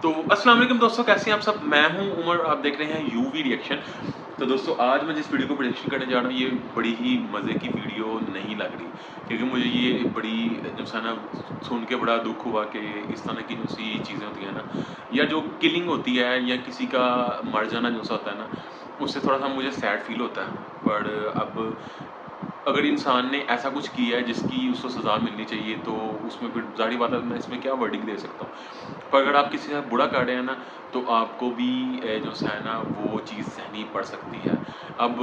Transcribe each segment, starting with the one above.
तो अस्सलाम वालेकुम दोस्तों, कैसे हैं आप सब। मैं हूं उमर, आप देख रहे हैं यूवी रिएक्शन। तो दोस्तों आज मैं जिस वीडियो को रिएक्शन करने जा रहा हूं ये बड़ी ही मज़े की वीडियो नहीं लग रही, क्योंकि मुझे ये बड़ी जो सा ना सुन के बड़ा दुख हुआ कि इस तरह की जो सी चीज़ें होती हैं ना, या जो किलिंग होती है या किसी का मर जाना जो सा होता है ना, उससे थोड़ा सा मुझे सैड फील होता है। पर अब अगर इंसान ने ऐसा कुछ किया है जिसकी उसको सज़ा मिलनी चाहिए, तो उसमें फिर ज़ाहिर बात है मैं इसमें क्या वर्डिक्ट दे सकता हूँ। पर अगर आप किसी से बुरा कर रहे हैं ना, तो आपको भी जो सा है ना वो चीज़ सहनी पड़ सकती है। अब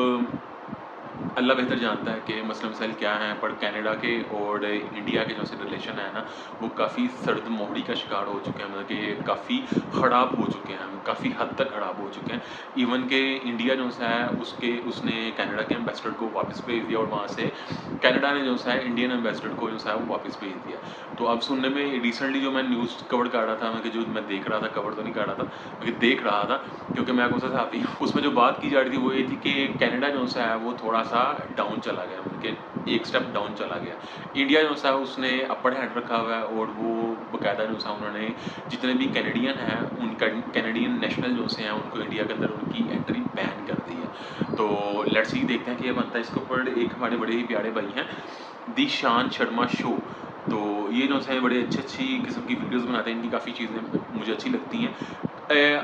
अल्लाह बेहतर जानता है कि मसले मसाइल क्या हैं, पर कनाडा के और इंडिया के जो से रिलेशन है ना, वो काफ़ी सर्द मोहरी का शिकार हो चुके हैं। मतलब कि काफ़ी ख़राब हो चुके हैं, काफ़ी हद तक ख़राब हो चुके हैं। इवन के इंडिया जो सा है उसने कनाडा के एम्बेसडर को वापस भेज दिया, और वहाँ से कनाडा ने जो सा है इंडियन एम्बेसडर को जो सा है वो वापस भेज दिया। तो अब सुनने में रिसेंटली जो मैं न्यूज़ कवर कर रहा था, मैं कि जो मैं देख रहा था, कवर तो नहीं कर रहा था, मैं देख रहा था क्योंकि मैं कौन सा साथी हूँ, उसमें जो बात की जा रही थी वो ये थी कि कनाडा जो सा है वो थोड़ा सा डाउन चला गया, मतलब कि एक स्टेप डाउन चला गया। इंडिया जो सा उसने अपर हैंड रखा हुआ है, और वो बाकायदा जो सा उन्होंने जितने भी कैनेडियन हैं उनका कैनेडियन नेशनल जो से हैं उनको इंडिया के अंदर उनकी एंट्री बैन कर दी है। तो लेट्स सी देखते हैं कि ये बनता है। इसके ऊपर एक हमारे बड़े ही प्यारे भाई हैं दिशान शर्मा शो, तो ये जो है बड़े अच्छी किस्म की वीडियोस बनाते हैं, इनकी काफ़ी चीज़ें मुझे अच्छी लगती हैं।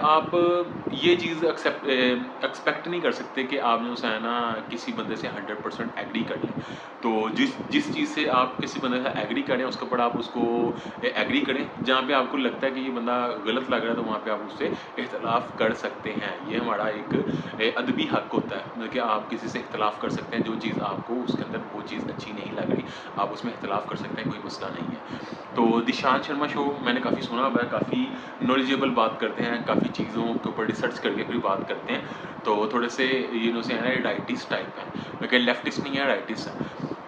आप ये चीज़ एक्सपेक्ट नहीं कर सकते कि आप जो है ना किसी बंदे से 100% एग्री कर लें। तो जिस चीज़ से आप किसी बंदे से एग्री करें उसके ऊपर आप उसको एग्री करें। जहाँ पे आपको लगता है कि ये बंदा गलत लग रहा है तो वहाँ पे आप उससे इख्तलाफ कर सकते हैं। ये हमारा एक अदबी हक होता है, मतलब कि आप किसी से इख्तलाफ कर सकते हैं। जो चीज़ आपको उसके अंदर वो चीज़ अच्छी नहीं लग रही, आप उसमें इख्तलाफ कर सकते हैं, कोई मसला नहीं है। तो दिशान शर्मा शो मैंने काफ़ी सुना हुआ है, काफ़ी नॉलेजेबल बात करते हैं, काफ़ी चीज़ों के ऊपर रिसर्च करके फिर बात करते हैं। तो थोड़े से ये नो से है ना राइटिस्ट टाइप है, लेकिन लेफ्टिस्ट नहीं है, राइटिस्ट है।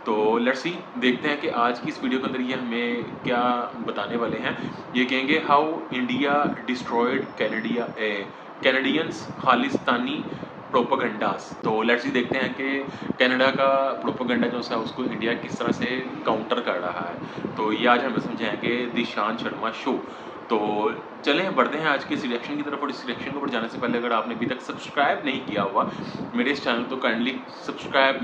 तो लेट्स सी देखते हैं कि आज की इस वीडियो के अंदर ये हमें क्या बताने वाले हैं। ये कहेंगे how India destroyed Canadians Khalistani propagandas. तो लेट्स सी देखते हैं कि कनाडा का प्रोपागंडा जो है उसको इंडिया किस तरह से काउंटर कर रहा है। तो ये आज हमें समझाएंगे दिशान शर्मा शो। तो चलें बढ़ते हैं आज के इस रिएक्शन की तरफ। और इस रिएक्शन के ऊपर जाने से पहले अगर आपने अभी तक सब्सक्राइब नहीं किया हुआ मेरे इस चैनल तो काइंडली सब्सक्राइब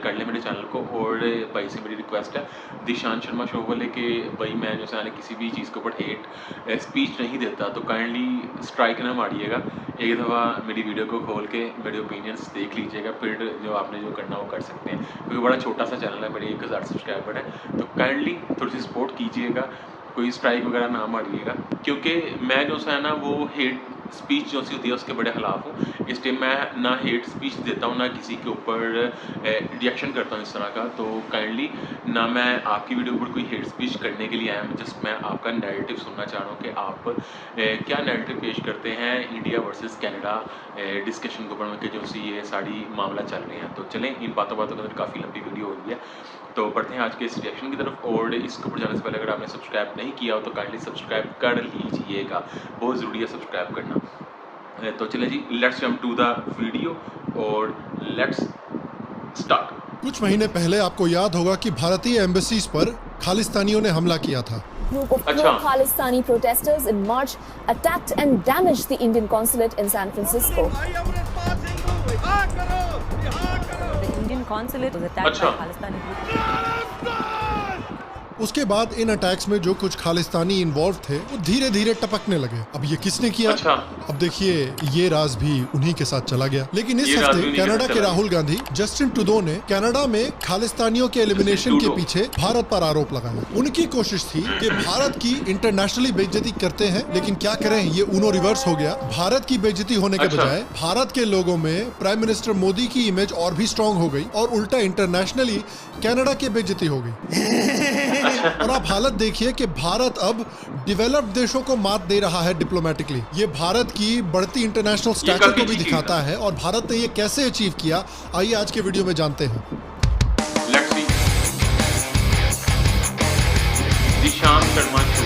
कर लें मेरे चैनल को। और भाई से मेरी रिक्वेस्ट है दिशान शर्मा शो वाले कि भाई मैं जो है किसी भी चीज़ के ऊपर हेट स्पीच नहीं देता, तो काइंडली स्ट्राइक ना मारिएगा। एक दफ़ा मेरी वीडियो को खोल के मेरे ओपिनियंस देख लीजिएगा, फिर जो आपने जो करना वो कर सकते हैं, क्योंकि बड़ा छोटा सा चैनल है, मेरे 1000 सब्सक्राइबर है। तो काइंडली थोड़ी सी सपोर्ट कीजिएगा, कोई स्ट्राइक वगैरह ना मारिएगा, क्योंकि मैं जो है ना वो हेट स्पीच जो सी होती है उसके बड़े ख़िलाफ़ हूँ। इसलिए मैं ना हेट स्पीच देता हूँ, ना किसी के ऊपर रिएक्शन करता हूँ इस तरह का। तो काइंडली ना मैं आपकी वीडियो पर कोई हेट स्पीच करने के लिए आया हूँ, जस्ट मैं आपका नैरेटिव सुनना चाह रहा हूँ कि आप क्या नैरेटिव पेश करते हैं इंडिया वर्सेस कनाडा डिस्कशन के ऊपर में, कि जो सी ये सारी मामला चल रहे हैं। तो चलें इन बातों के अंदर काफ़ी लंबी वीडियो हो गई है, तो बढ़ते हैं आज के इस रिएक्शन की तरफ। और इसके ऊपर जाने से पहले अगर आपने सब्सक्राइब नहीं किया हो तो काइंडली सब्सक्राइब कर लीजिएगा, बहुत ज़रूरी है सब्सक्राइब करना। तो चले जी, let's jump to the video और लेट्स स्टार्ट। कुछ महीने पहले आपको याद होगा कि भारतीय एम्बेसीज पर खालिस्तानियों ने हमला किया था। Group of pro-Khalistani protesters in March attacked and damaged the Indian consulate in San Francisco. The Indian consulate was attacked by Khalistani group. उसके बाद इन अटैक्स में जो कुछ खालिस्तानी इन्वॉल्व थे वो धीरे धीरे टपकने लगे। अब ये किसने किया? अब देखिए ये राज भी उन्हीं के साथ चला गया। लेकिन इस हफ्ते कनाडा के राहुल गांधी जस्टिन ट्रूडो ने कनाडा में खालिस्तानियों के एलिमिनेशन के पीछे भारत पर आरोप लगाया। उनकी कोशिश थी कि भारत की इंटरनेशनली बेइज्जती करते हैं, लेकिन क्या करें ये उनो रिवर्स हो गया। भारत की बेइज्जती होने के बजाय भारत के लोगों में प्राइम मिनिस्टर मोदी की इमेज और भी स्ट्रॉन्ग हो गई, और उल्टा इंटरनेशनली कनाडा की बेइज्जती हो गई। और आप हालत देखिए कि भारत अब डेवलप्ड देशों को मात दे रहा है डिप्लोमेटिकली। ये भारत की बढ़ती इंटरनेशनल स्टैचर को भी दिखाता है, और भारत ने ये कैसे अचीव किया आइए आज के वीडियो में जानते हैं। दिशान शर्मा शो।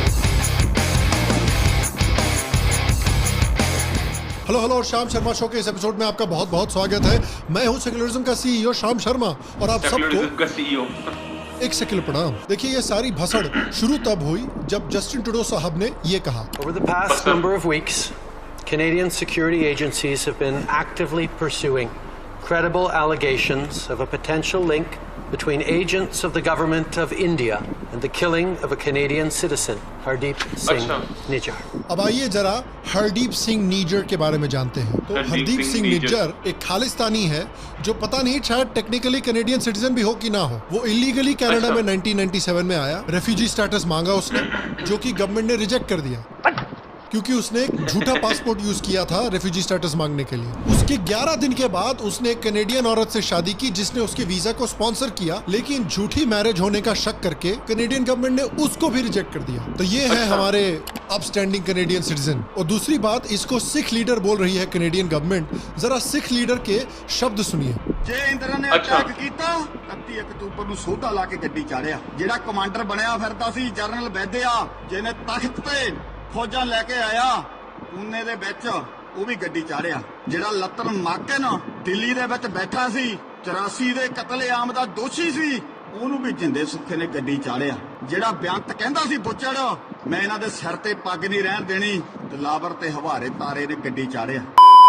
हेलो और शाम शर्मा शो के इस एपिसोड में आपका बहुत बहुत स्वागत है। मैं हूं सेक्युलरिज्म का सीईओ शाम शर्मा, और आप सबको एक सेकंड प्रणाम। देखिए ये सारी भसड़ शुरू तब हुई जब जस्टिन ट्रूडो साहब ने ये कहा, Over the past number of weeks, Canadian security agencies have been actively pursuing credible allegations of a potential link between agents of the government of India and the killing of a Canadian citizen, Hardeep Singh Nijjar. अब आइए जरा हरदीप सिंह निज्जर के बारे में जानते हैं। तो हरदीप सिंह निज्जर एक खालिस्तानी है जो पता नहीं शायद टेक्निकली कैनेडियन सिटीजन भी हो कि ना हो। वो इलीगली कनाडा में 1997 में आया, रेफ्यूजी स्टेटस मांगा उसने, जो कि गवर्नमेंट ने रिजेक्ट कर दिया क्योंकि उसने एक झूठा पासपोर्ट यूज किया था रेफ्यूजी स्टेटस मांगने के लिए। उसके 11 दिन के बाद उसने एक कनेडियन औरत से शादी की जिसने उसके वीजा को स्पॉन्सर किया, लेकिन झूठी मैरिज होने का शक करके कनेडियन गवर्नमेंट ने उसको भी रिजेक्ट कर दिया। तो ये है हमारे अपस्टैंडिंग कनेडियन सिटीजन। और दूसरी बात, इसको सिख लीडर बोल रही है कनेडियन गवर्नमेंट। जरा सिख लीडर के शब्द सुनिए। जे इंद्र ने अटैक कीता 31 अक्तूबर ਨੂੰ ਸੋਧਾ ਲਾ ਕੇ ਗੱਡੀ ਚਾੜਿਆ। ਜਿਹੜਾ ਕਮਾਂਡਰ ਬਣਿਆ ਫਿਰਦਾ ਸੀ ਜਨਰਲ ਵੈਦਿਆ, ਜਿਹਨੇ ਤਖਤ ਤੇ ਫੌਜਾਂ ਲੈ ਕੇ ਆਇਆ ਪੂਨੇ ਦੇ ਵਿੱਚ, ਉਹ ਵੀ ਗੱਡੀ ਚਾੜਿਆ। ਜਿਹੜਾ ਲਤਨ ਮਾਕਨ ਦਿੱਲੀ ਦੇ ਵਿੱਚ ਬੈਠਾ ਸੀ 84 ਦੇ ਕਤਲੇਆਮ ਦਾ ਦੋਸ਼ੀ ਸੀ, ਉਹਨੂੰ ਵੀ ਜਿੰਦੇ ਸੁੱਖੇ ਨੇ ਗੱਡੀ ਚਾੜਿਆ। ਜਿਹੜਾ ਬੇਅੰਤ ਕਹਿੰਦਾ ਸੀ ਬੁੱਚੜ, ਮੈਂ ਇਹਨਾਂ ਦੇ ਸਿਰ ਤੇ ਪੱਗ ਨਹੀਂ ਰਹਿਣ ਦੇਣੀ, ਦਿਲਾਵਰ ਤੇ ਹਵਾਰੇ ਤਾਰੇ ਨੇ ਗੱਡੀ ਚਾੜਿਆ।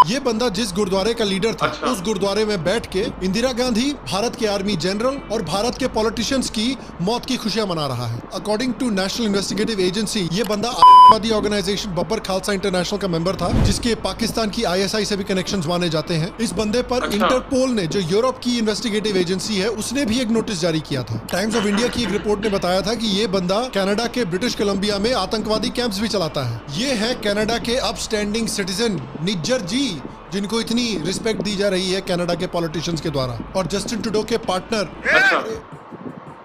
ये बंदा जिस गुरुद्वारे का लीडर था, उस गुरुद्वारे में बैठ के इंदिरा गांधी, भारत के आर्मी जनरल और भारत के पॉलिटिशियंस की मौत की खुशियां मना रहा है। According to National Investigative Agency, ये बंदा आतंकवादी ऑर्गेनाइजेशन बब्बर खालसा इंटरनेशनल का मेंबर था, जिसके पाकिस्तान की ISI से भी कनेक्शंस माने जाते हैं। इस बंदे पर इंटरपोल ने, जो यूरोप की इन्वेस्टिगेटिव एजेंसी है, उसने भी एक नोटिस जारी किया था। टाइम्स ऑफ इंडिया की एक रिपोर्ट ने बताया था कि ये बंदा कनाडा के ब्रिटिश कोलंबिया में आतंकवादी कैंप्स भी चलाता है। ये है कनाडा के अपस्टैंडिंग सिटीजन निज्जर जी, जिनको इतनी रिस्पेक्ट दी जा रही है कनाडा के पॉलिटिशियंस के द्वारा। और जस्टिन ट्रूडो के पार्टनर,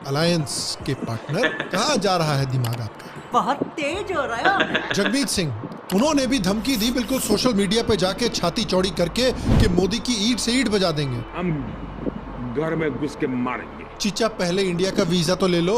अलायंस के पार्टनर, कहाँ जा रहा है दिमाग आपका? बहुत तेज हो रहा है। जगमीत सिंह, उन्होंने भी धमकी दी बिल्कुल सोशल मीडिया पे जाके छाती चौड़ी करके कि मोदी की ईंट से ईंट बजा देंगे, हम घर में घुस के मारेंगे। चीचा पहले इंडिया का वीजा तो ले लो,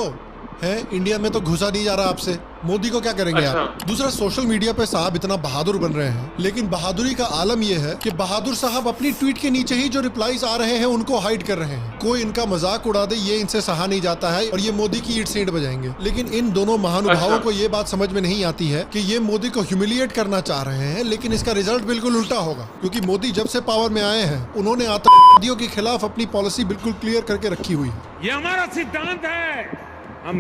है इंडिया में तो घुसा नहीं जा रहा आपसे, मोदी को क्या करेंगे आप? दूसरा, सोशल मीडिया पे साहब इतना बहादुर बन रहे हैं, लेकिन बहादुरी का आलम यह है कि बहादुर साहब अपनी ट्वीट के नीचे ही जो रिप्लाईज आ रहे हैं उनको हाइड कर रहे हैं। कोई इनका मजाक उड़ा दे, ये इनसे सहा नहीं जाता है और ये मोदी की ईंट से ईंट बजाएंगे। लेकिन इन दोनों महानुभावों को ये बात समझ में नहीं आती है कि ये मोदी को ह्यूमिलिएट करना चाह रहे हैं, लेकिन इसका रिजल्ट बिल्कुल उल्टा होगा, क्योंकि मोदी जब से पावर में आए हैं उन्होंने आतंकवादियों के खिलाफ अपनी पॉलिसी बिल्कुल क्लियर करके रखी हुई है। ये हमारा सिद्धांत है, हम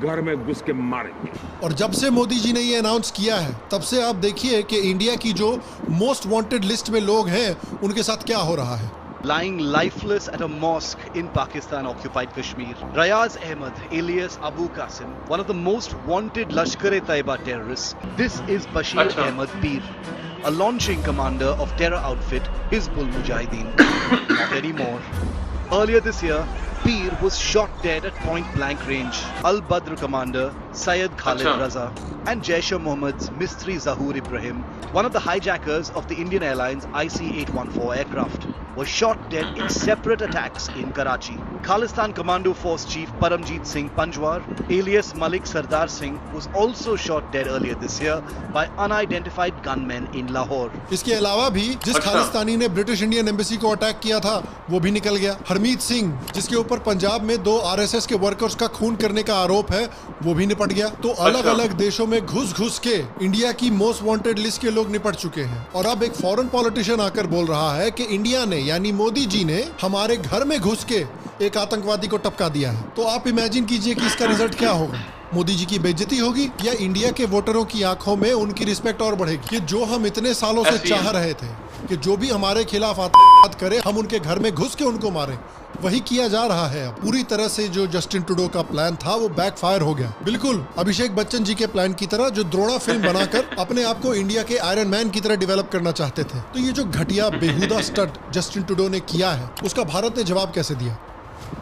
घर में घुस के मारेंगे। और जब से मोदी जी ने ये अनाउंस किया है, तब से आप देखिए कि इंडिया की जो मोस्ट वांटेड लिस्ट में लोग हैं उनके साथ क्या हो रहा है। Lying lifeless at a mosque in Pakistan-occupied Kashmir, Rayaz Ahmed, alias Abu Qasim, one of the most wanted Lashkar-e-Taiba terrorists. This is Bashir Ahmed Peer, a launching commander of terror outfit Hizbul Mujahideen. Not anymore. Earlier this year, Peer was shot dead at point-blank range. Al-Badr commander Syed Khalid Raza and Jaish-e-Mohammed's Mistri Zahoor Ibrahim, one of the hijackers of the Indian Airlines IC-814 aircraft, was shot dead in separate attacks in Karachi. Khalistan Commando Force Chief Paramjeet Singh Panjwar, alias Malik Sardar Singh, was also shot dead earlier this year by unidentified gunmen in Lahore. इसके अलावा भी जिस खालिस्तानी ने British Indian embassy को attack किया था वो भी निकल गया। हरमीत सिंह, जिसके ऊपर पंजाब में 2 RSS के वर्कर्स का खून करने का आरोप है, वो भी निपट गया। तो अलग अलग देशों में घुस घुस के इंडिया की मोस्ट वांटेड लिस्ट के लोग निपट चुके हैं। और अब एक फॉरेन पॉलिटिशियन आकर बोल रहा है कि इंडिया ने, यानी मोदी जी ने, हमारे घर में घुस के एक आतंकवादी को टपका दिया है। तो आप इमेजिन कीजिए कि इसका रिजल्ट क्या होगा। मोदी जी की बेइज्जती होगी या इंडिया के वोटरों की आंखों में उनकी रिस्पेक्ट और बढ़ेगी। कि जो हम इतने सालों से चाह रहे थे कि जो भी हमारे खिलाफ आतंकवाद करे, हम उनके घर में घुस के उनको मारें, वही किया जा रहा है। अब पूरी तरह से जो जस्टिन ट्रूडो का प्लान था वो बैकफायर हो गया, बिल्कुल अभिषेक बच्चन जी के प्लान की तरह, जो द्रोणा फिल्म बनाकर अपने आप को इंडिया के आयरन मैन की तरह डेवलप करना चाहते थे। तो ये जो घटिया बेहुदा स्टंट जस्टिन ट्रूडो ने किया है, उसका भारत ने जवाब कैसे दिया?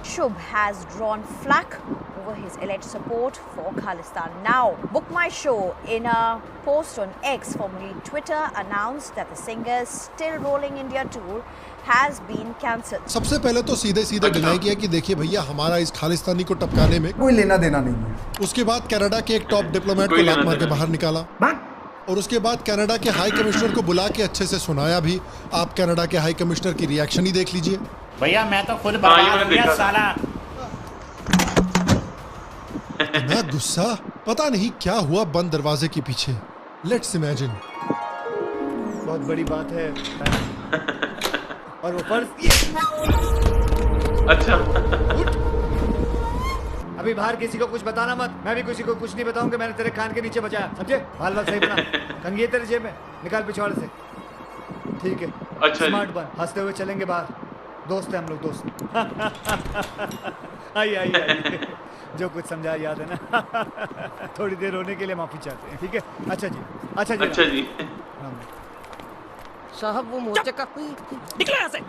Shubh has drawn flack over his alleged support for Khalistan. Now, Book My Show, in a post on X, formerly Twitter, announced that the singer's still rolling India tour has been cancelled. सबसे पहले तो सीधे deny किया कि देखिए भैया, हमारा इस खालिस्तानी को टपकाने में कोई लेना देना नहीं है। उसके बाद कनाडा के एक टॉप डिप्लोमेट को लात मार के बाहर निकाला, और उसके बाद कनाडा के हाई कमिश्नर को बुला के अच्छे से सुनाया भी। आप कनाडा के हाई कमिश्नर की रिएक्शन ही देख लीजिए। भैया मैं तो खुद बर्बाद हो गया साला। इतना गुस्सा, पता नहीं क्या हुआ बंद दरवाजे के पीछे। Let's imagine. बहुत बड़ी बात है और वो पर्स। अच्छा अभी बाहर किसी को कुछ बताना मत, मैं भी किसी को कुछ नहीं बताऊंगा। मैंने तेरे कान के नीचे बचाया, समझे? बाल बाल सही बना। कंघी है तेरे जेब में, निकाल पिछवाड़े से। ठीक है, अच्छा स्मार्ट बन, हंसते हुए चलेंगे बाहर। दोस्त है हम लोग, दोस्त। आइए आइए आइए, जो कुछ समझा याद है ना। थोड़ी देर रोने के लिए माफी चाहते हैं, ठीक है? अच्छा जी, अच्छा जी, अच्छा जी। साहब वो मोर्चे का निकले यहाँ से।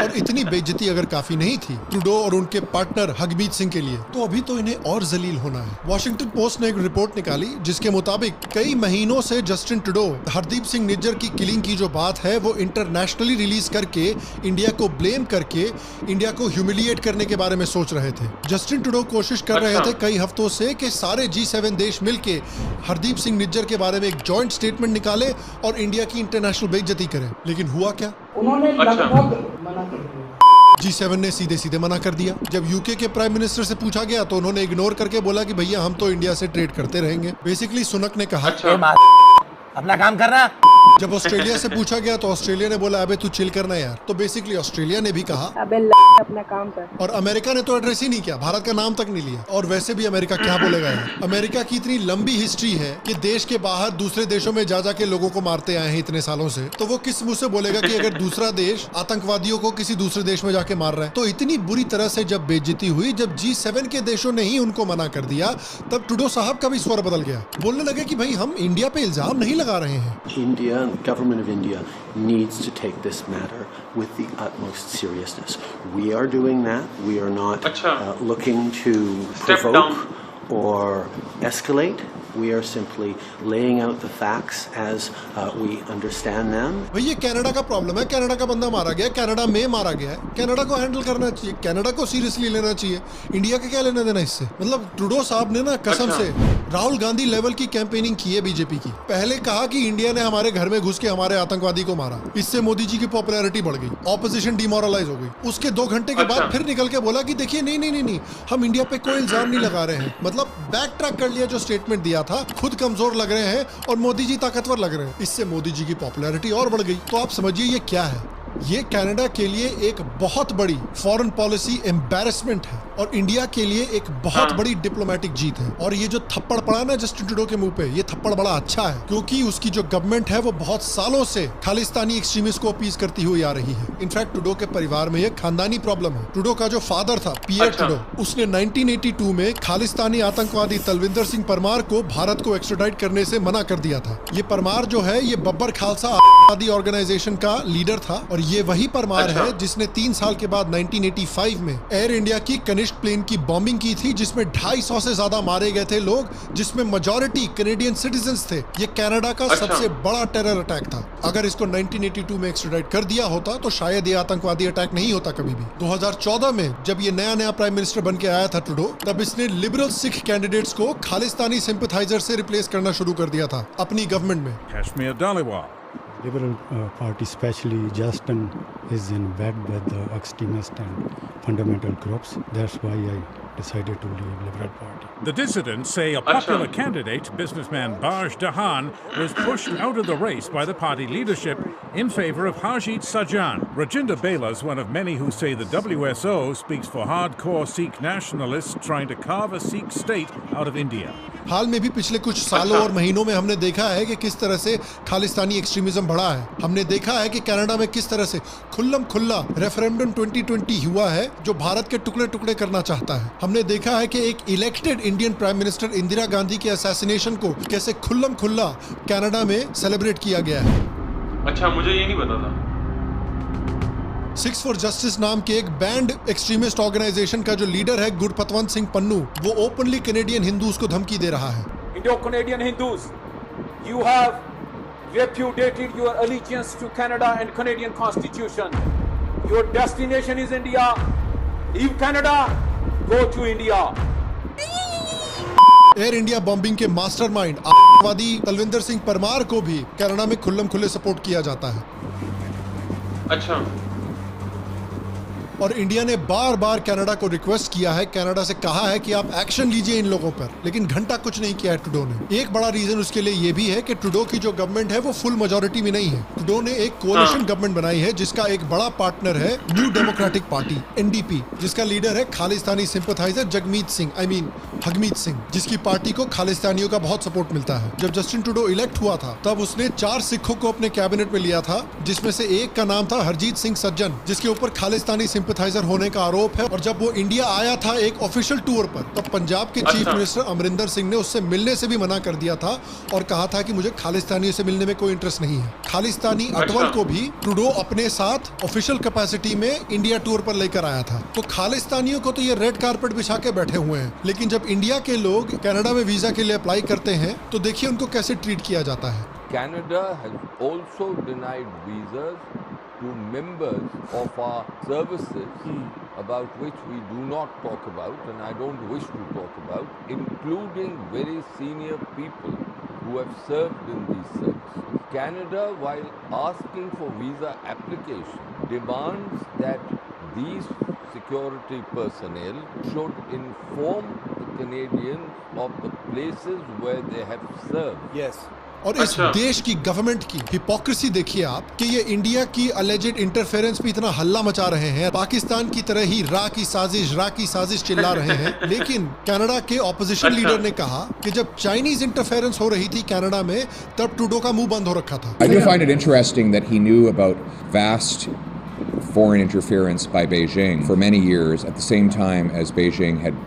और इतनी बेइज्जती अगर काफी नहीं थी ट्रूडो और उनके पार्टनर हगमीत सिंह के लिए, तो अभी तो इन्हें और जलील होना है। वॉशिंगटन पोस्ट ने एक रिपोर्ट निकाली जिसके मुताबिक कई महीनों से जस्टिन ट्रूडो हरदीप सिंह निज्जर की किलिंग की जो बात है वो इंटरनेशनली रिलीज करके इंडिया को ब्लेम करके इंडिया को ह्यूमिलिएट करने के बारे में सोच रहे थे। जस्टिन ट्रूडो कोशिश कर रहे थे कई हफ्तों से कि सारे G7 देश मिलके हरदीप सिंह निज्जर के बारे में एक जॉइंट स्टेटमेंट निकाले और इंडिया की इंटरनेशनल बेइज्जती करें, लेकिन हुआ क्या? उन्होंने लगभग मना कर दिया। G7 ने सीधे सीधे मना कर दिया। जब यूके के प्राइम मिनिस्टर से पूछा गया तो उन्होंने इग्नोर करके बोला कि भैया हम तो इंडिया से ट्रेड करते रहेंगे। बेसिकली सुनक ने कहा अपना काम करना। जब ऑस्ट्रेलिया से पूछा गया तो ऑस्ट्रेलिया ने बोला अबे तू चिल करना यार। तो बेसिकली ऑस्ट्रेलिया ने भी कहा अबे अपना काम कर। और अमेरिका ने तो एड्रेस ही नहीं किया, भारत का नाम तक नहीं लिया। और वैसे भी अमेरिका क्या बोलेगा यार? अमेरिका की इतनी लंबी हिस्ट्री है कि देश के बाहर दूसरे देशों में जा जाके लोगों को मारते आए हैं इतने सालों से, तो वो किस मुंह से बोलेगा कि अगर दूसरा देश आतंकवादियों को किसी दूसरे देश में जाके मार रहा है? तो इतनी बुरी तरह से जब बेइज्जती हुई, जब G7 के देशों ने ही उनको मना कर दिया, तब ट्रूडो साहब का भी स्वर बदल गया। बोलने लगे कि भाई हम इंडिया पे इल्जाम नहीं लगा रहे हैं। India, the government of India needs to take this matter with the utmost seriousness. We are doing that. We are not looking to provoke or escalate. We are simply laying out the facts as we understand them. भाई ये Canada का problem है, Canada का बंदा मारा गया, Canada में मारा गया है, कनाडा को हैंडल करना चाहिए, कनाडा को सीरियसली लेना चाहिए। इंडिया का क्या लेना देना इससे? मतलब ट्रूडो साहब ने ना कसम से राहुल गांधी लेवल की कैंपेनिंग की है बीजेपी की। पहले कहा कि इंडिया ने हमारे घर में घुस के हमारे आतंकवादी को मारा, इससे मोदी जी की पॉपुलैरिटी बढ़ गई, ऑपोजिशन डिमोरलाइज हो गई। उसके 2 घंटे के बाद फिर निकल के बोला कि देखिए नहीं, हम इंडिया पे कोई इल्जाम नहीं लगा रहे हैं। मतलब बैक ट्रैक कर लिया जो स्टेटमेंट दिया था, खुद कमजोर लग रहे हैं और मोदी जी ताकतवर लग रहे हैं। इससे मोदी जी की पॉपुलैरिटी और बढ़ गई। तो आप समझिए ये क्या है? ये कनाडा के लिए एक बहुत बड़ी फॉरेन पॉलिसी एम्बैरेसमेंट है और इंडिया के लिए एक बहुत बड़ी डिप्लोमेटिक जीत है। और ये जो थप्पड़ पड़ा ना जस्टिन ट्रूडो के मुंह पे, ये थप्पड़ बड़ा अच्छा है क्योंकि उसकी जो गवर्नमेंट है वो बहुत सालों से खालिस्तानी एक्सट्रीमिस्ट को अपीज करती हुई आ रही है। इनफैक्ट ट्रूडो के परिवार में ये खानदानी प्रॉब्लम है। ट्रूडो का जो फादर था पियर ट्रूडो, उसने 1982 में खालिस्तानी आतंकवादी तलविंदर सिंह परमार को भारत को एक्स्ट्राडाइट करने से मना कर दिया था। ये परमार जो है ये बब्बर खालसा आतंकवादी ऑर्गेनाइजेशन का लीडर था और ये वही परमार है जिसने 3 साल के बाद 1985 में एयर इंडिया की कनिष्क प्लेन की बॉम्बिंग की थी, जिसमें 250 से ज्यादा मारे गए थे लोग, जिसमें मेजॉरिटी कैनेडियन सिटीजंस थे। ये कनाडा का सबसे बड़ा टेरर अटैक था। अगर इसको 1982 में एक्स्ट्राडाइट कर दिया होता तो शायद ये आतंकवादी अटैक नहीं होता कभी भी। 2014 में जब ये नया प्राइम मिनिस्टर बन के आया था ट्रूडो, तब इसने लिबरल सिख कैंडिडेट्स को खालिस्तानी सिंपैथाइजर से रिप्लेस करना शुरू कर दिया था अपनी गवर्नमेंट में। Kashmir Dhaliwal. Liberal Party, especially Justin, is in bed with the extremist and fundamental groups. That's why I decided to leave Liberal Party. The dissidents say a popular candidate, businessman Baj Dahan, was pushed out of the race by the party leadership in favor of Harjit Sajjan. Rajinder Bela is one of many who say the WSO speaks for hardcore Sikh nationalists trying to carve a Sikh state out of India. हाल में भी पिछले कुछ सालों और महीनों में हमने देखा है कि किस तरह से खालिस्तानी एक्सट्रीमिज्म बढ़ा है। हमने देखा है कि कनाडा में किस तरह से खुल्लम खुल्ला रेफरेंडम 2020 हुआ है जो भारत के टुकड़े टुकड़े करना चाहता है। हमने देखा है कि एक elected Indian prime minister Indira Gandhi के असैसिनेशन को कैसे खुल्लम खुल्ला कनाडा में सेलिब्रेट किया गया है। अच्छा, मुझे ये नहीं पता था। 6 for Justice नाम के एक बैंड एक्सट्रीमिस्ट ऑर्गेनाइजेशन का जो लीडर है गुरपतवंत सिंह पन्नू, वो ओपनली कैनेडियन हिंदूज को धमकी दे रहा है। Indo-Canadian Hindus, you have repudiated your allegiance to Canada and Canadian Constitution. Your destination is India. Leave Canada, go to India. Air India bombing के mastermind आतंकवादी तलविंदर सिंह परमार को भी कनाडा में खुल्लम खुल्ले सपोर्ट किया जाता है। अच्छा। और इंडिया ने बार बार कनाडा को रिक्वेस्ट किया है, कनाडा से कहा है कि आप एक्शन लीजिए इन लोगों पर, लेकिन घंटा कुछ नहीं किया है ट्रूडो ने। एक बड़ा रीजन उसके लिए ये भी है कि ट्रूडो की जो गवर्नमेंट है वो फुल मेजोरिटी में नहीं है। ट्रूडो ने एक कोalition गवर्नमेंट बनाई है जिसका एक बड़ा पार्टनर है न्यू डेमोक्रेटिक पार्टी NDP, जिसका लीडर है खालिस्तानी सिंपथाइजर हगमीत सिंह, जिसकी पार्टी को खालिस्तानियों का बहुत सपोर्ट मिलता है। जब जस्टिन ट्रूडो इलेक्ट हुआ था तब उसने 4 सिखों को अपने कैबिनेट में लिया था, जिसमें से एक का नाम था हरजीत सिंह सज्जन, जिसके ऊपर खालिस्तानी सिंपथाइजर होने का आरोप है। और जब वो इंडिया आया था एक ऑफिशियल टूर पर, तब पंजाब के चीफ मिनिस्टर अमरिंदर सिंह ने उससे मिलने से भी मना कर दिया था और कहा था कि मुझे खालिस्तानियों से मिलने में कोई इंटरेस्ट नहीं है। खालिस्तानी अटवल को भी ट्रूडो अपने साथ ऑफिशियल कैपेसिटी में इंडिया टूर पर लेकर आया था। तो खालिस्तानियों को तो ये रेड कारपेट बिछा के बैठे हुए हैं, लेकिन जब इंडिया के लोग कनाडा में वीजा के लिए अप्लाई करते हैं तो देखिए उनको कैसे ट्रीट किया जाता है। Canada has also denied visas to members of our services about which we do not talk about and I don't wish to talk about, including very senior people who have served in these services. Canada, while asking for visa application, demands that these security personnel should inform the Canadians of the places where they have served. Yes. और इस देश की government की hypocrisy देखिए आप कि ये India की अलेजेड इंटरफेरेंस पे इतना हल्ला मचा रहे हैं, पाकिस्तान की तरह ही रा की साजिश चिल्ला रहे हैं। लेकिन कनाडा के ऑपोजिशन लीडर ने कहा कि जब चाइनीज इंटरफेरेंस हो रही थी कनाडा में, तब ट्रूडो का मुंह बंद हो रखा था। I do find it interesting that he knew about vast foreign interference by Beijing for many years at the same time as Beijing had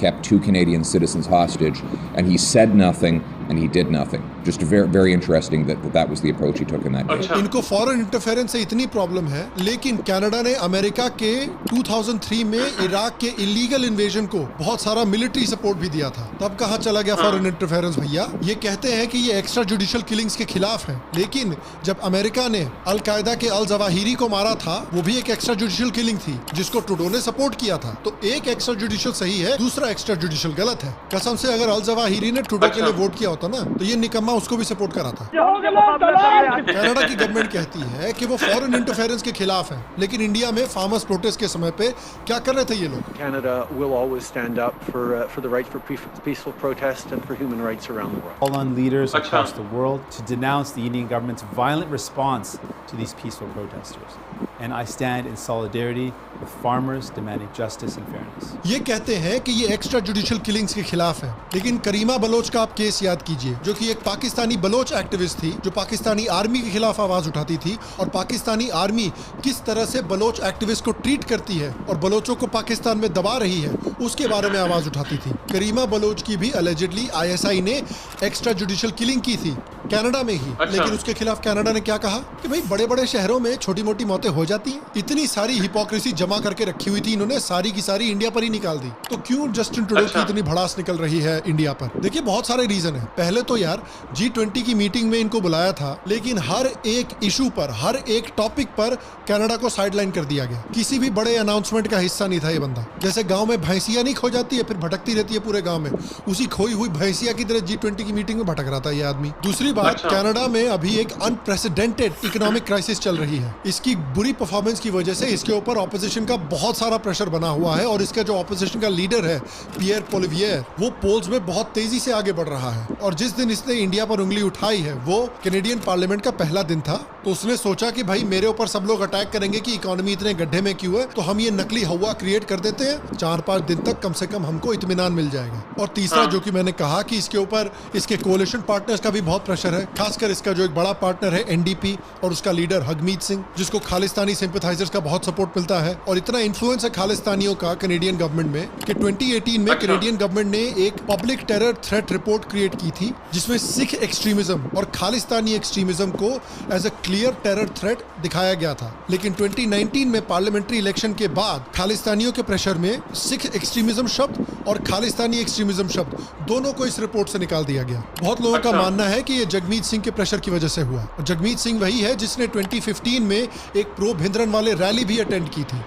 kept 2 Canadian citizens hostage, and he said nothing and he did nothing. Just very, very interesting that was the approach he took in that case. इनको foreign interference से इतनी problem है, लेकिन Canada ने America के 2003 में Iraq के illegal invasion को बहुत सारा मिलिट्री सपोर्ट भी दिया था। तब कहाँ चला गया फॉरेन इंटरफेरेंस भैया? ये कहते हैं कि ये एक्स्ट्रा जुडिशियल किलिंग्स के खिलाफ है, लेकिन जब अमेरिका ने अल-कायदा के अल-जवाहिरी को मारा था, वो भी एक एक्स्ट्रा जुडिशियल किलिंग थी जिसको ट्रूडो ने सपोर्ट किया था। तो एक एक्स्ट्रा जुडिशियल सही है, दूसरा एक्स्ट्रा जुडिशियल गलत है। कसम से अगर अल-जवाहिरी ने ट्रूडो के लिए वोट किया होता ना, तो ये निकम्मा उसको भी सपोर्ट करा था। कनाडा की गवर्नमेंट कहती है कि वो फॉरेन इंटरफेरेंस के खिलाफ है, लेकिन इंडिया में फार्मर्स प्रोटेस्ट के समय पे क्या कर रहे थे ये लोग? Canada will always stand up for the right for peaceful protest and for human rights around the world. Call on leaders across the world to denounce the Indian government's violent response to these peaceful protesters. And I stand in solidarity with farmers demanding justice and fairness. ये कहते हैं कि ये extra judicial killings के खिलाफ है, लेकिन करीमा Bloch का आप केस याद कीजिए, जो कि एक पाकिस्तानी बलोच एक्टिविस्ट थी जो पाकिस्तानी आर्मी के खिलाफ आवाज उठाती थी, और पाकिस्तानी आर्मी किस तरह से बलोच एक्टिविस्ट को ट्रीट करती है और बलोचों को पाकिस्तान में दबा रही है, उसके बारे में आवाज उठाती थी। करीमा बलोच की भी अलेजिडली ISI ने एक्स्ट्रा जुडिशियल किलिंग की थी कनाडा में ही, लेकिन उसके खिलाफ कनाडा ने क्या कहा कि भाई बड़े बड़े शहरों में छोटी मोटी मौतें हो जाती हैं। इतनी सारी हिपोक्रेसी जमा करके रखी हुई थी इन्होंने, सारी की सारी इंडिया पर ही निकाल दी। तो क्यों जस्टिन ट्रूडो की इतनी भड़ास निकल रही है इंडिया पर? देखिए बहुत सारे रीजन है। पहले तो यार G20 की मीटिंग में इनको बुलाया था, लेकिन हर एक इशू पर, हर एक टॉपिक पर कनाडा को साइडलाइन कर दिया गया। किसी भी बड़े अनाउंसमेंट का हिस्सा नहीं था ये बंदा। जैसे गांव में भैंसिया नहीं खो जाती है, फिर भटकती रहती है पूरे गांव में, उसी खोई हुई भैंसिया की तरह G20 की मीटिंग में भटक रहा था ये आदमी। दूसरी बात, कनाडा में अभी एक अनप्रेसिडेंटेड इकोनॉमिक क्राइसिस चल रही है। इसकी बुरी परफॉर्मेंस की वजह से इसके ऊपर ऑपोजिशन का बहुत सारा प्रेशर बना हुआ है, और इसका जो ऑपोजिशन का लीडर है पियर पोलिवियर, वो पोल्स में बहुत तेजी से आगे बढ़ रहा है। और जिस दिन इसने इंडिया पर उंगली उठाई है वो कैनेडियन पार्लियामेंट का पहला दिन था, तो उसने सोचा कि भाई मेरे ऊपर सब लोग अटैक करेंगे कि इकोनॉमी इतने गड्ढे में क्यों है, तो हम ये नकली हवा क्रिएट कर देते हैं, 4-5 दिन तक कम से कम हमको इत्मीनान मिल जाएगा। और तीसरा जो कि मैंने कहा कि इसके ऊपर इसके कोलिशन पार्टनर्स का भी बहुत प्रेशर है, खासकर इसका जो एक बड़ा पार्टनर है NDP और उसका लीडर हगमीत सिंह, जिसको खालिस्तानी सिंपथाइजर्स का बहुत सपोर्ट मिलता है। और इतना इन्फ्लुएंस है खालिस्तानियों का कैनेडियन गवर्नमेंट में कि 2018 में कैनेडियन गवर्नमेंट ने एक public terror threat report create की थी, जिसमें सिख एक्सट्रीमिज्म और खालिस्तानी एक्सट्रीमिज्म को as a clear terror threat दिखाया गया था। लेकिन 2019 में पार्लियामेंट्री इलेक्शन के बाद खालिस्तानियों के प्रेशर में सिख एक्सट्रीमिज्म शब्द और खालिस्तानी एक्सट्रीमिज्म शब्द दोनों को इस रिपोर्ट से निकाल दिया गया। बहुत लोगों का मानना है कि ये जगमीत सिंह के प्रेशर की वजह से हुआ। जगमीत सिंह वही है जिसने 2015 में एक प्रो भिंद्रन वाले रैली भी अटेंड की थी,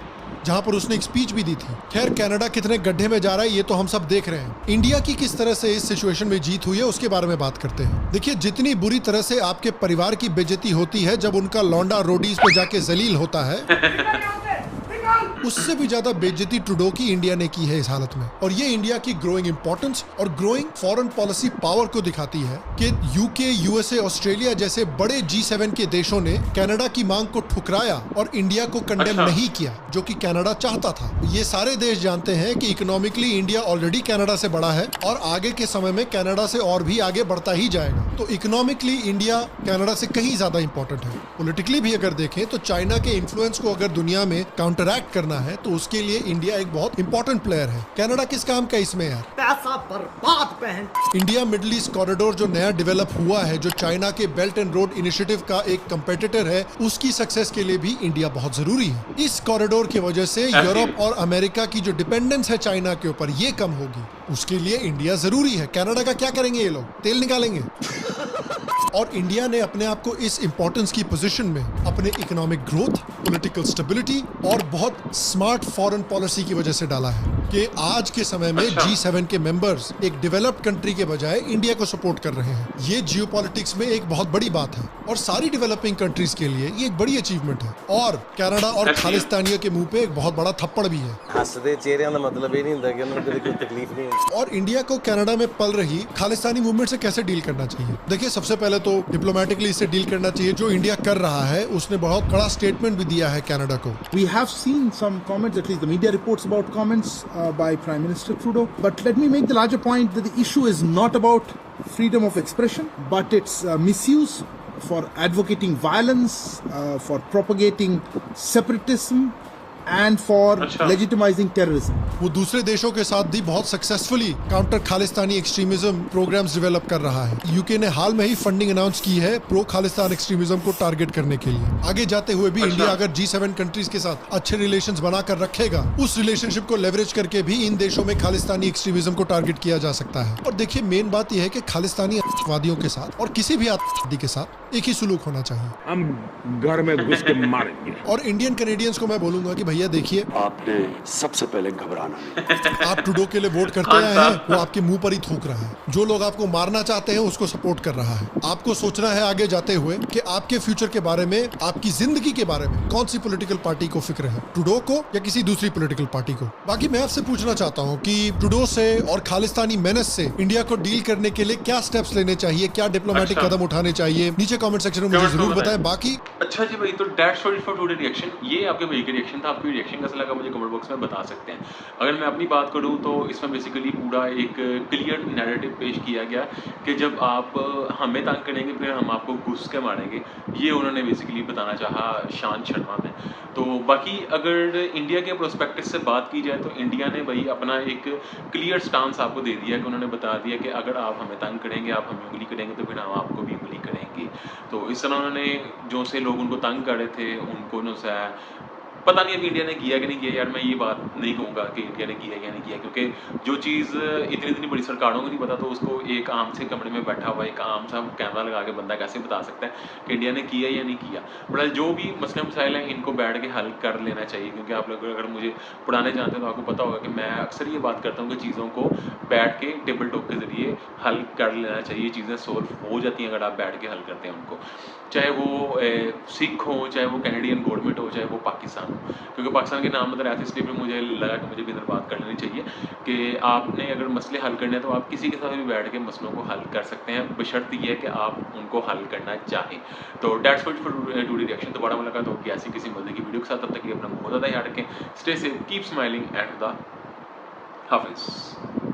जहां पर उसने एक स्पीच भी दी थी। खैर, कनाडा कितने गड्ढे में जा रहा है ये तो हम सब देख रहे हैं। इंडिया की किस तरह से इस सिचुएशन में जीत हुई है उसके बारे में बात करते हैं। देखिए, जितनी बुरी तरह से आपके परिवार की बेइज्जती होती है जब उनका लौंडा रोडीज पे जाके जलील होता है, उससे भी ज्यादा बेइज्जती ट्रूडो की इंडिया ने की है इस हालत में, और ये इंडिया की ग्रोइंग इंपॉर्टेंस और ग्रोइंग फॉरेन पॉलिसी पावर को दिखाती है कि यूके, यूएसए, ऑस्ट्रेलिया जैसे बड़े G7 के देशों ने कनाडा की मांग को ठुकराया और इंडिया को कंडेम नहीं किया, जो कि कनाडा चाहता था। ये सारे देश जानते हैं कि इकोनॉमिकली इंडिया ऑलरेडी कनाडा से बड़ा है और आगे के समय में कनाडा से और भी आगे बढ़ता ही जाएगा। तो इकोनॉमिकली इंडिया कनाडा से कहीं ज्यादा इंपॉर्टेंट है। पॉलिटिकली भी अगर देखें तो चाइना के इन्फ्लुएंस को अगर दुनिया में काउंटरैक्ट करना है तो उसके लिए इंडिया एक बहुत इंपॉर्टेंट प्लेयर है। कनाडा किस काम का इसमें यार, पैसा बर्बाद बहन। इंडिया मिडिल ईस्ट कॉरिडोर जो नया डेवलप हुआ है, जो चाइना के बेल्ट एंड रोड इनिशिएटिव का एक कंपेटिटर है, उसकी सक्सेस के लिए भी इंडिया बहुत जरूरी है। इस कॉरिडोर की वजह से यूरोप और अमेरिका की जो डिपेंडेंस है चाइना के ऊपर, ये कम होगी। उसके लिए इंडिया जरूरी है। कनाडा का क्या करेंगे ये लोग, तेल निकालेंगे। और इंडिया ने अपने आप को इस इंपॉर्टेंस की पोजीशन में अपने इकोनॉमिक ग्रोथ, पॉलिटिकल स्टेबिलिटी और बहुत स्मार्ट फॉरेन पॉलिसी की वजह से डाला है कि आज के समय में G7 के मेंबर्स एक डेवलप्ड कंट्री के बजाय इंडिया को सपोर्ट कर रहे हैं। ये जियोपॉलिटिक्स में एक बहुत बड़ी बात है और सारी डेवलपिंग कंट्रीज के लिए ये एक बड़ी अचीवमेंट है। और कनाडा और खालिस्तानियों के मुंह पे एक बहुत बड़ा थप्पड़ भी है। हंसदे चेहरे का मतलब ये नहीं होता कि उन्हें कोई तकलीफ नहीं है। और इंडिया को कनाडा में पल रही खालिस्तानी मूवमेंट से कैसे डील करना चाहिए? देखिए, सबसे पहले तो डिप्लोमेटिकली इससे डील करना चाहिए। जो इंडिया कर रहा है उसने बहुत कड़ा स्टेटमेंट भी दिया है कनाडा को। We have seen some comments, at least the media reports about comments by Prime Minister Trudeau. But let me make the larger point that the issue is not about freedom of expression, but it's misuse for advocating violence, for propagating separatism and for legitimizing terrorism. वो दूसरे देशों के साथ भी बहुत successfully counter Khalistani extremism programs develop कर रहा है। यूके ने हाल में ही फंडिंग अनाउंस की है प्रो खालिस्तान एक्सट्रीमिज्म को टारगेट करने के लिए। आगे जाते हुए भी इंडिया अगर G7 कंट्रीज के साथ अच्छे रिलेशंस बनाकर रखेगा, उस रिलेशनशिप को लेवरेज करके भी इन देशों में खालिस्तानी एक्सट्रीमिज्म को टारगेट किया जा सकता है। और देखिए, मेन बात यह है कि खालिस्तानी आतंकवादियों के साथ और किसी भी आतंकवादी के साथ एक ही सुलूक होना चाहिए। हम घर में घुस के मारेंगे। और इंडियन कैनेडियंस को मैं बोलूंगा कि भैया देखिए, आपने सबसे पहले घबराना नहीं। आप ट्रूडो के लिए वोट करते आए हैं, वो आपके मुंह पर ही थूक रहा है। जो लोग आपको मारना चाहते हैं उसको सपोर्ट कर रहा है। आपको सोचना है आगे जाते हुए कि आपके फ्यूचर के बारे में, आपकी जिंदगी के बारे में कौन सी पॉलिटिकल पार्टी को फिक्र है, ट्रूडो को या किसी दूसरी पॉलिटिकल पार्टी को। बाकी मैं आपसे पूछना चाहता हूँ कि ट्रूडो से और खालिस्तानी मेनेस से इंडिया को डील करने के लिए क्या स्टेप्स लेने चाहिए, क्या डिप्लोमेटिक कदम उठाने चाहिए? नीचे कमेंट सेक्शन में मुझे जरूर बताएं। बाकी अच्छा जी भाई, तो that's all for today reaction. ये आपके भाई का रिएक्शन था। आपकी रिएक्शन कैसा लगा मुझे कमेंट बॉक्स में बता सकते हैं। अगर मैं अपनी बात करूं तो इसमें बेसिकली पूरा एक क्लियर नैरेटिव पेश किया गया कि जब आप हमें तंग करेंगे फिर हम आपको घुस के मारेंगे। ये उन्होंने बेसिकली बताना चाहा शांत शर्मा ने। तो बाकी अगर इंडिया के प्रोस्पेक्टिव से बात की जाए तो इंडिया ने भाई अपना एक क्लियर स्टांस आपको दे दिया कि उन्होंने बता दिया कि अगर आप हमें तंग करेंगे, आप हमें उंगली करेंगे तो फिर हम आपको भी उंगली करेंगे। तो इस तरह उन्होंने जो से लोग उनको तंग कर रहे थे उनको उनसे पता नहीं अभी इंडिया ने किया कि नहीं किया। यार मैं ये बात नहीं कहूँगा कि इंडिया ने किया या नहीं किया, क्योंकि जो चीज़ इतनी इतनी बड़ी सरकारों को नहीं पता तो उसको एक आम से कमरे में बैठा हुआ एक आम सा कैमरा लगा के बंदा कैसे बता सकता है कि इंडिया ने किया या नहीं किया। बड़ा जो भी मसले मसाइल हैं इनको बैठ के हल कर लेना चाहिए, क्योंकि आप लोग अगर मुझे पढ़ाने जानते हैं तो आपको पता होगा कि मैं अक्सर ये बात करता हूँ कि चीज़ों को बैठ के टेबल टॉक के ज़रिए हल कर लेना चाहिए। चीज़ें सोल्व हो जाती हैं अगर आप बैठ के हल करते हैं उनको, चाहे वो सिख हो, चाहे वो कैनेडियन गवर्नमेंट हो, चाहे वो पाकिस्तान हो। क्योंकि पाकिस्तान के नाम मतलब ऐसे, इसलिए फिर मुझे लगा कि मुझे भी इधर बात कर लेनी चाहिए कि आपने अगर मसले हल करने हैं तो आप किसी के साथ भी बैठ के मसलों को हल कर सकते हैं, बशर्त ये है कि आप उनको हल करना चाहें। तो that's it for today reaction. दोबारा मुलाकात होगी ऐसी किसी मजे की वीडियो के साथ। तब तक अपना बहुत ज़्यादा याद रखें। Stay safe, keep smiling and the हाफिज़।